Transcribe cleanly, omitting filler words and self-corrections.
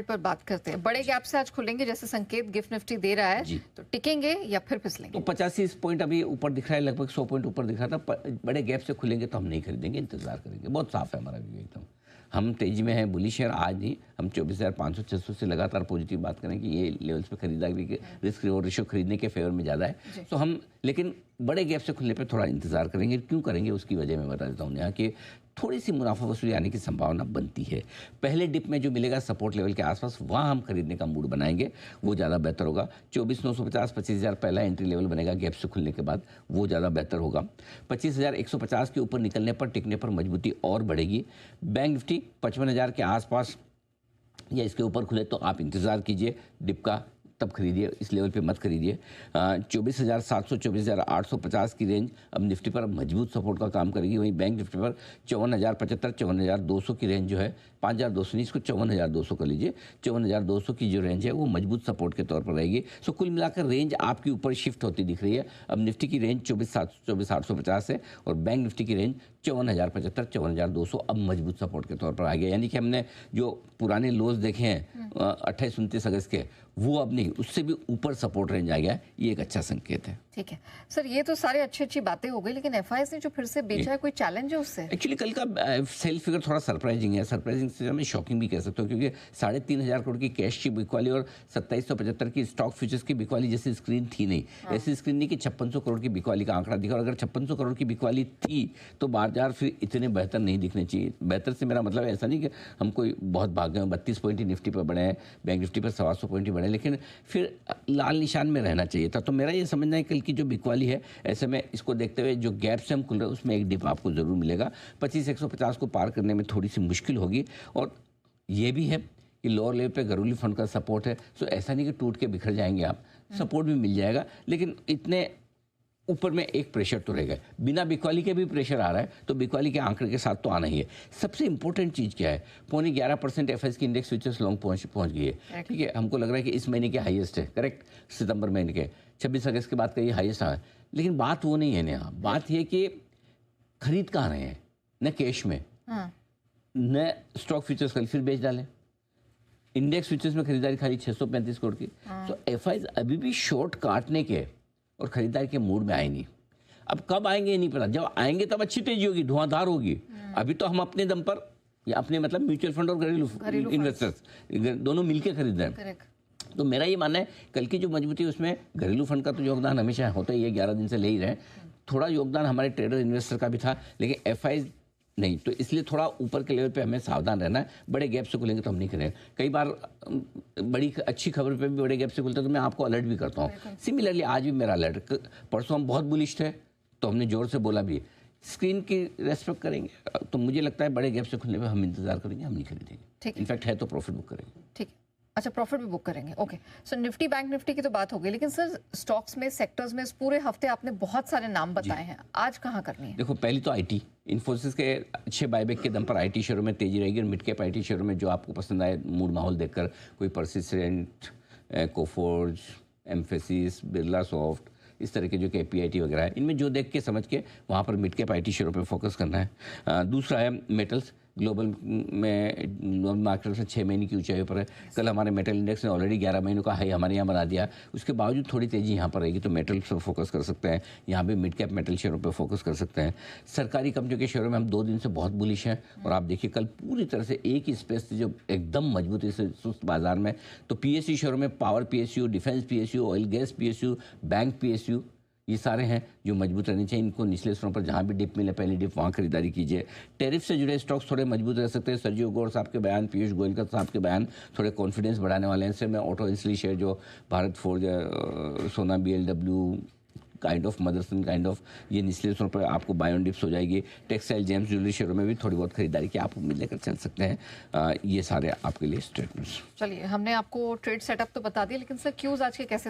पर बात करते हैं। बड़े गैप से आज खुलेंगे जैसे संकेत गिफ्ट निफ्टी दे रहा है, तो टिकेंगे या फिर फिसलेंगे? तो 85 पॉइंट अभी ऊपर दिख रहा है, लगभग 100 पॉइंट ऊपर दिख रहा था। बड़े गैप से खुलेंगे तो हम नहीं खरीदेंगे, इंतजार करेंगे। बहुत साफ है हमारा व्यू एकदम। हम तेजी में हैं, बुलिश है। आज नहीं, हम 24,500-600 से लगातार पॉजिटिव बात करें कि ये लेवल्स पे खरीदारी के रिस्क रिवॉर्ड रेशियो खरीदने के फेवर में ज़्यादा है। तो हम लेकिन बड़े गैप से खुलने पे थोड़ा इंतजार करेंगे। क्यों करेंगे उसकी वजह मैं बता देता हूँ। यहाँ की थोड़ी सी मुनाफा वसूली आने की संभावना बनती है। पहले डिप में जो मिलेगा सपोर्ट लेवल के आसपास, वहाँ हम खरीदने का मूड बनाएंगे, वो ज़्यादा बेहतर होगा। 24,950 25,000 पहला एंट्री लेवल बनेगा गैप से खुलने के बाद, वो ज़्यादा बेहतर होगा। 25,150 के ऊपर निकलने पर, टिकने पर मजबूती और बढ़ेगी। बैंक निफ्टी 55,000 के आसपास या इसके ऊपर खुले तो आप इंतज़ार कीजिए डिप का, तब खरीदिए, इस लेवल पे मत खरीदिए। 24,700 24,850 की रेंज अब निफ्टी पर मजबूत सपोर्ट का काम करेगी। वहीं बैंक निफ्टी पर 54,075 54,200 की रेंज जो है, 5,200 नहीं, इसको 54,200 कर लीजिए। 54,200 की जो रेंज है वो मजबूत सपोर्ट के तौर पर रहेगी। सो कुल मिलाकर रेंज आपके ऊपर शिफ्ट होती दिख रही है। अब निफ्टी की रेंज 24,850 है और बैंक निफ्टी की रेंज 54,075 54,200 अब मजबूत सपोर्ट के तौर पर आ गया। यानी कि हमने जो पुराने लोज देखे हैं 28-29 अगस्त के, वो अब नहीं, उससे भी ऊपर सपोर्ट रेंज आ गया। ये एक अच्छा संकेत है। ठीक है सर, ये तो सारी अच्छी बातें हो गई, लेकिन एफआईएस ने जो फिर से बेचा है, कोई चैलेंज है उससे? एक्चुअली कल का सेल फिगर थोड़ा सरप्राइजिंग है। सरप्राइजिंग से मैं शॉकिंग भी कह सकता हूँ, क्योंकि 3,500 करोड़ की कैश की बिकवाली और 2,775 की स्टॉक फ्यूचर्स की बिकवाली जैसी स्क्रीन थी नहीं। ऐसी स्क्रीन नहीं कि 5600 करोड़ की बिकवाली का आंकड़ा दिखा, और अगर 5600 करोड़ की बिकवाली थी तो बाजार फिर इतने बेहतर नहीं दिखने चाहिए। बेहतर से मेरा मतलब ऐसा नहीं कि हम कोई बहुत भाग गए। 32 पॉइंट ही निफ्टी पर बढ़े हैं, बैंक निफ्टी पर 125 पॉइंट ही बढ़े, लेकिन फिर लाल निशान में रहना चाहिए था। तो मेरा ये समझना है कल की जो बिकवाली है, ऐसे में इसको देखते हुए जो गैप से हम खुल रहे हैं उसमें एक डिप आपको जरूर मिलेगा। 25,150 को पार करने में थोड़ी सी मुश्किल होगी। और ये भी है कि लोअर लेवल पे घरेलू फंड का सपोर्ट है, सो ऐसा नहीं कि टूट के बिखर जाएंगे आप, सपोर्ट भी मिल जाएगा। लेकिन इतने ऊपर में एक प्रेशर तो रहेगा। बिना बिकवाली के भी प्रेशर आ रहा है, तो बिकवाली के आंकड़े के साथ तो आना ही है। सबसे इंपॉर्टेंट चीज़ क्या है, 11.5% एफएस की इंडेक्स फ्यूचर्स लॉन्ग पहुंच गई है। ठीक है, हमको लग रहा है कि इस महीने के हाईएस्ट है, करेक्ट, सितंबर महीने के 26 अगस्त के बाद का ये हाईएस्ट आ है। लेकिन बात वो नहीं है ना, बात ये कि खरीद कहाँ रहे हैं, न कैश में, न स्टॉक फ्यूचर्स कल फिर बेच डालें। इंडेक्स फ्यूचर्स में खरीदारी खाली 635 करोड़ की। तो एफआईज अभी भी शॉर्ट काटने के और खरीदारी के मूड में आए नहीं। अब कब आएंगे ये नहीं पता, जब आएंगे तब अच्छी तेजी होगी, धुआंधार होगी। अभी तो हम अपने दम पर, या अपने मतलब म्यूचुअल फंड और घरेलू इन्वेस्टर्स दोनों मिलकर खरीद रहे हैं। तो मेरा ये मानना है कल की जो मजबूती है उसमें घरेलू फंड का तो योगदान हमेशा होता ही है, 11 दिन से ले ही रहे हैं। थोड़ा योगदान हमारे ट्रेडर इन्वेस्टर का भी था, लेकिन एफआईज नहीं। तो इसलिए थोड़ा ऊपर के लेवल पे हमें सावधान रहना है। बड़े गैप से खुलेंगे तो हम नहीं करेंगे। कई बार बड़ी अच्छी खबर पे भी बड़े गैप से खुलते हैं तो मैं आपको अलर्ट भी करता हूँ। सिमिलरली आज भी मेरा अलर्ट, परसों हम बहुत बुलिश थे तो हमने जोर से बोला भी, स्क्रीन की रेस्पेक्ट करेंगे। तो मुझे लगता है बड़े गैप से खुलने पर हम इंतजार करेंगे, हम नहीं खरीदेंगे। इनफैक्ट है तो प्रॉफिट बुक करेंगे। ठीक है, अच्छा प्रॉफिट भी बुक करेंगे। ओके, सो निफ्टी बैंक निफ्टी की तो बात हो गई, लेकिन सर स्टॉक्स में, सेक्टर्स में इस पूरे हफ्ते आपने बहुत सारे नाम बताए हैं, आज कहाँ करनी है? देखो, पहली तो आईटी, इन्फोसिस के अच्छे बायबैक के दम पर आईटी शेयरों में तेजी रहेगी। और मिड कैप आईटी शेयरों में जो आपको पसंद आए मूड माहौल देखकर, कोई persistent, Coforge, emphasis, Birla soft, इस तरह के जो KPIT वगैरह है, इनमें जो देख के समझ के वहाँ पर मिड कैप आईटी शेयरों पे फोकस करना है। दूसरा है मेटल्स। ग्लोबल में मार्केट से 6 महीने की ऊंचाई पर है। कल हमारे मेटल इंडेक्स ने ऑलरेडी 11 महीनों का हाई हमारे यहाँ बना दिया। उसके बावजूद थोड़ी तेजी यहाँ पर रहेगी, तो मेटल पर फोकस कर सकते हैं। यहाँ भी मिड कैप मेटल शेयरों पर फोकस कर सकते हैं। सरकारी कंपनियों के शेयरों में हम 2 दिन से बहुत बुलिश हैं। और आप देखिए कल पूरी तरह से एक ही स्पेस थी जो एकदम मजबूती से सुस्त बाजार में। तो PSU शेयरों में power PSU, defence PSU, oil gas PSU, bank PSU, ये सारे हैं जो मजबूत रहने चाहिए। इनको निचले स्तरों पर जहाँ भी डिप मिले, पहली डिप वहाँ खरीदारी कीजिए। टैरिफ से जुड़े स्टॉक्स थोड़े मजबूत रह सकते हैं। सर्जियो घोष साहब के बयान, पीयूष गोयल का साहब के बयान थोड़े कॉन्फिडेंस बढ़ाने वाले हैं। इससे मैं ऑटो इंसली शेयर जो भारत फोर्ज, सोना BLW kind of, Motherson kind of, ये निचले स्तरों पर आपको बाय ऑन डिप्स हो जाएगी। टेक्सटाइल, जेम्स, ज्वेलरी शेयरों में भी थोड़ी बहुत खरीदारी की आप उम्मीद लेकर चल सकते हैं। ये सारे आपके लिए स्टेटमेंट्स। चलिए, हमने आपको ट्रेड सेटअप तो बता दिया, लेकिन सर क्यूज आज के कैसे